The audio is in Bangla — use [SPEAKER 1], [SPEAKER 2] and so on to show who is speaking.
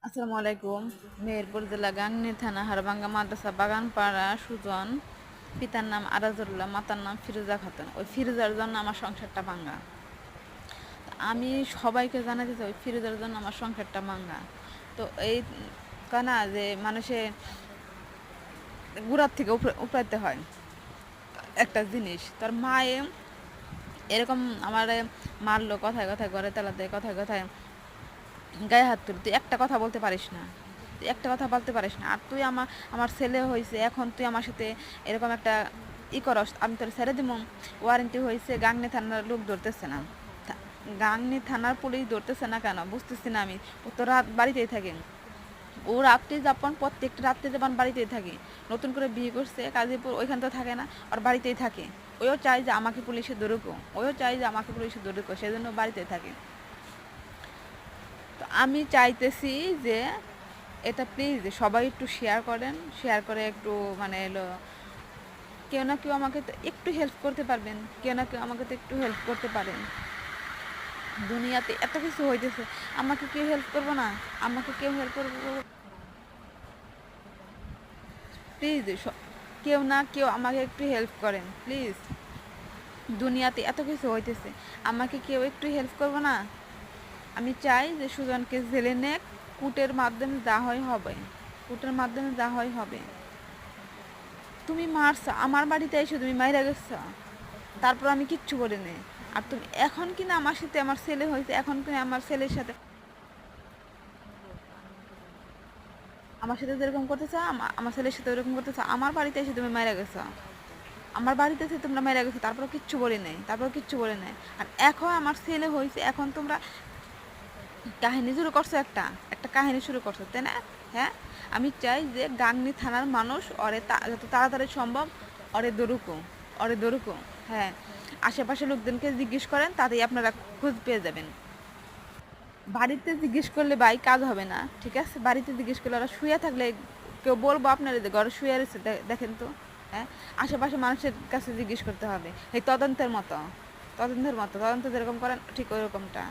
[SPEAKER 1] আসসালামু আলাইকুম। মেহেরপুর জেলা গাংনী থানা হাড়ভাঙ্গা মাদ্রাসা বাগানপাড়া সুজন। পিতার নাম আরাজুল্লাহ, মাতার নাম ফিরোজা খাতুন। ওই ফিরোজার জন্য আমার সংসারটা ভাঙ্গা। আমি সবাইকে জানাতে চাই ওই ফিরোজার জন্য আমার সংসারটা ভাঙ্গা। তো এই কানা যে মানুষে গুড়ার থেকে উপরাইতে হয় একটা জিনিস, তার মায়ে এরকম আমার মারলো, কথায় কথায় ঘরে তালা দেয়, কথায় কথায় গায়ে হাত তুলে। তুই একটা কথা বলতে পারিস না, তুই একটা কথা বলতে পারিস না। আর তুই আমার ছেলে হয়েছে, এখন তুই আমার সাথে এরকম একটা করস, আমি তোর ছেড়ে দিব। ওয়ারেন্টি হয়েছে, গাংনী থানার লোক ধরতেছে না। গাংনী থানার পুলিশ ধরতেছে না কেন বুঝতেছি না আমি। ও তো রাত বাড়িতেই থাকে, ও রাত্রি যাপন প্রত্যেকটা রাত্রি যাপন বাড়িতেই থাকে। নতুন করে বিয়ে করছে কাজীপুর, ওইখান তো থাকে না, আর বাড়িতেই থাকে। ওইও চাই যে আমাকে পুলিশে ধরুকো, ওইও চাই যে আমাকে পুলিশে ধরুকো, সেজন্য বাড়িতেই থাকে। তো আমি চাইতেছি যে এটা প্লিজ সবাই একটু শেয়ার করেন, শেয়ার করে একটু মানে এলো কেউ না কেউ আমাকে তো একটু হেল্প করতে পারবেন, কেউ না কেউ আমাকে তো একটু হেল্প করতে পারেন। দুনিয়াতে এত কিছু হইতেছে, আমাকে কেউ হেল্প করবো না? আমাকে কেউ হেল্প করবো? প্লিজ কেউ না কেউ আমাকে একটু হেল্প করেন প্লিজ। দুনিয়াতে এত কিছু হইতেছে, আমাকে কেউ একটু হেল্প করবো না? আমি চাই যে সুজনকে জেলে নে, কুটের মাধ্যমে যা হয় হবে, কুটের মাধ্যমে যা হয় হবে। তুমি মারছো আমার বাড়িতে এসে, তুমি মাইরা গেছো, তারপর আমি কিচ্ছু বলি নি। আর তুমি এখন কিনা আমার সাথে, আমার ছেলে হয়েছে, এখন কিনা আমার ছেলের সাথে, আমার সাথে যেরকম করতেছো আমার ছেলের সাথে ওরকম করতেছো। আমার বাড়িতে এসে তুমি মাইরা গেছো, আমার বাড়িতে এসে তোমরা মাইরা গেছো, তারপর কিচ্ছু বলি নাই, তারপর কিচ্ছু বলি নাই। আর এখন আমার ছেলে হয়েছে, এখন তোমরা কাহিনী শুরু করছো, একটা একটা কাহিনী শুরু করছো, তাই না? হ্যাঁ, আমি চাই যে গাংনী থানার মানুষ ওরে যত তাড়াতাড়ি সম্ভব ওরে দরুকো, ওরে দরুকো। হ্যাঁ, আশেপাশে লোকজনকে জিজ্ঞেস করেন, তাতেই আপনারা খোঁজ পেয়ে যাবেন। বাড়িতে জিজ্ঞেস করলে ভাই কাজ হবে না, ঠিক আছে? বাড়িতে জিজ্ঞেস করলে ওরা শুয়ে থাকলে কেউ বলবো আপনারা যে ঘরে শুয়ে রয়েছে, দেখেন তো। হ্যাঁ, আশেপাশে মানুষের কাছে জিজ্ঞেস করতে হবে, এই তদন্তের মতো, তদন্তের মতো তদন্ত যেরকম করেন ঠিক ওই রকমটা।